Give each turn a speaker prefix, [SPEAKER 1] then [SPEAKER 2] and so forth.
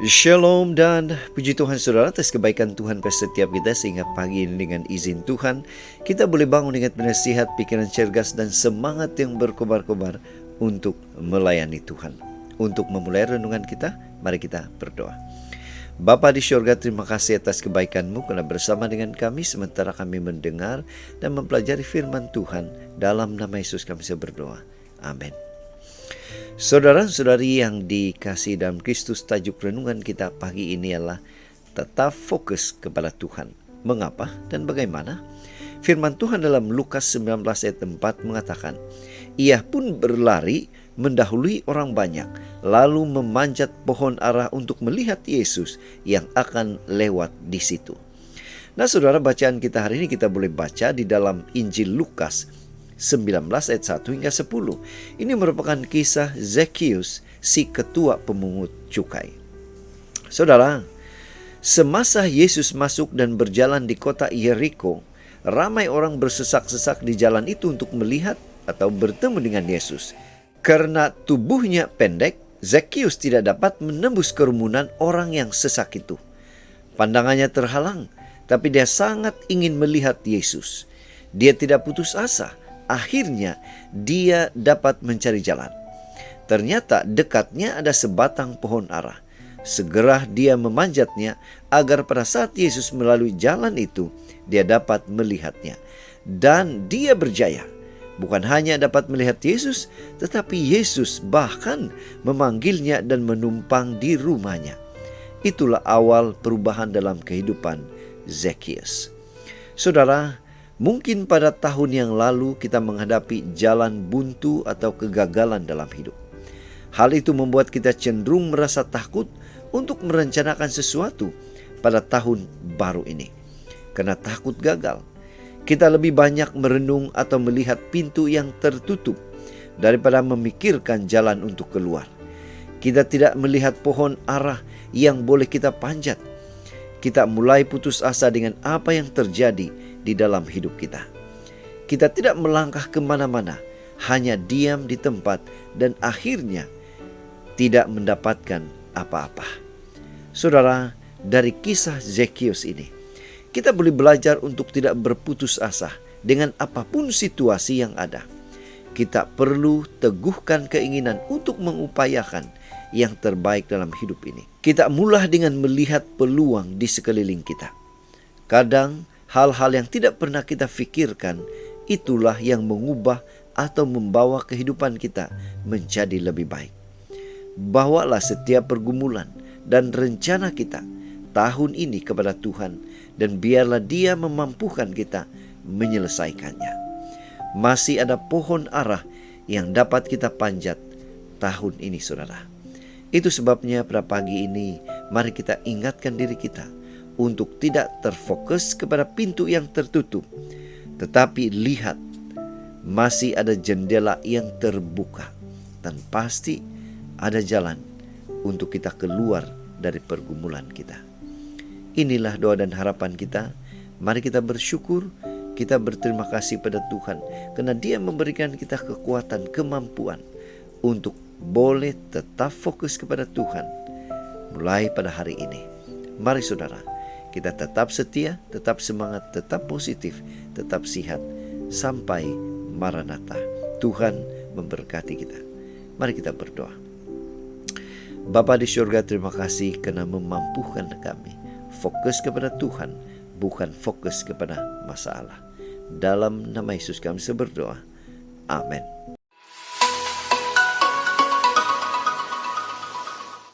[SPEAKER 1] Shalom dan puji Tuhan saudara atas kebaikan Tuhan pada setiap kita, sehingga pagi ini dengan izin Tuhan kita boleh bangun dengan penasihat, pikiran cergas dan semangat yang berkobar-kobar untuk melayani Tuhan. Untuk memulai renungan kita, mari kita berdoa. Bapa di syurga, terima kasih atas kebaikan-Mu karena bersama dengan kami sementara kami mendengar dan mempelajari firman Tuhan. Dalam nama Yesus kami berdoa. Amin. Saudara-saudari yang dikasihi dalam Kristus, tajuk renungan kita pagi ini adalah tetap fokus kepada Tuhan. Mengapa dan bagaimana? Firman Tuhan dalam Lukas 19 ayat 4 mengatakan, "Ia pun berlari mendahului orang banyak, lalu memanjat pohon ara untuk melihat Yesus yang akan lewat di situ." Nah saudara, bacaan kita hari ini kita boleh baca di dalam Injil Lukas 19 ayat 1 hingga 10. Ini merupakan kisah Zakheus, si ketua pemungut cukai. Saudara, semasa Yesus masuk dan berjalan di kota Yeriko, ramai orang bersesak-sesak di jalan itu untuk melihat atau bertemu dengan Yesus. Karena tubuhnya pendek, Zakheus tidak dapat menembus kerumunan orang yang sesak itu. Pandangannya terhalang, tapi dia sangat ingin melihat Yesus. Dia tidak putus asa. Akhirnya dia dapat mencari jalan. Ternyata dekatnya ada sebatang pohon ara. Segera dia memanjatnya agar pada saat Yesus melalui jalan itu, dia dapat melihatnya. Dan dia berjaya. Bukan hanya dapat melihat Yesus, tetapi Yesus bahkan memanggilnya dan menumpang di rumahnya. Itulah awal perubahan dalam kehidupan Zakheus. Saudara, mungkin pada tahun yang lalu kita menghadapi jalan buntu atau kegagalan dalam hidup. Hal itu membuat kita cenderung merasa takut untuk merencanakan sesuatu pada tahun baru ini. Karena takut gagal, kita lebih banyak merenung atau melihat pintu yang tertutup daripada memikirkan jalan untuk keluar. Kita tidak melihat pohon ara yang boleh kita panjat. Kita mulai putus asa dengan apa yang terjadi di dalam hidup kita. Kita tidak melangkah kemana-mana, hanya diam di tempat dan akhirnya tidak mendapatkan apa-apa. Saudara, dari kisah Zakheus ini, kita boleh belajar untuk tidak berputus asa dengan apapun situasi yang ada. Kita perlu teguhkan keinginan untuk mengupayakan yang terbaik dalam hidup ini. Kita mulai dengan melihat peluang di sekeliling kita. Kadang hal-hal yang tidak pernah kita pikirkan, itulah yang mengubah atau membawa kehidupan kita menjadi lebih baik. Bawalah setiap pergumulan dan rencana kita tahun ini kepada Tuhan, dan biarlah Dia memampukan kita menyelesaikannya. Masih ada pohon ara yang dapat kita panjat tahun ini, saudara. Itu sebabnya pada pagi ini, mari kita ingatkan diri kita untuk tidak terfokus kepada pintu yang tertutup, tetapi lihat masih ada jendela yang terbuka dan pasti ada jalan untuk kita keluar dari pergumulan kita. Inilah doa dan harapan kita. Mari kita bersyukur, kita berterima kasih pada Tuhan karena Dia memberikan kita kekuatan, kemampuan untuk boleh tetap fokus kepada Tuhan mulai pada hari ini. Mari saudara, kita tetap setia, tetap semangat, tetap positif, tetap sehat sampai Maranatha. Tuhan memberkati kita. Mari kita berdoa. Bapa di surga, terima kasih karena memampukan kami fokus kepada Tuhan, bukan fokus kepada masalah. Dalam nama Yesus kami berdoa. Amin.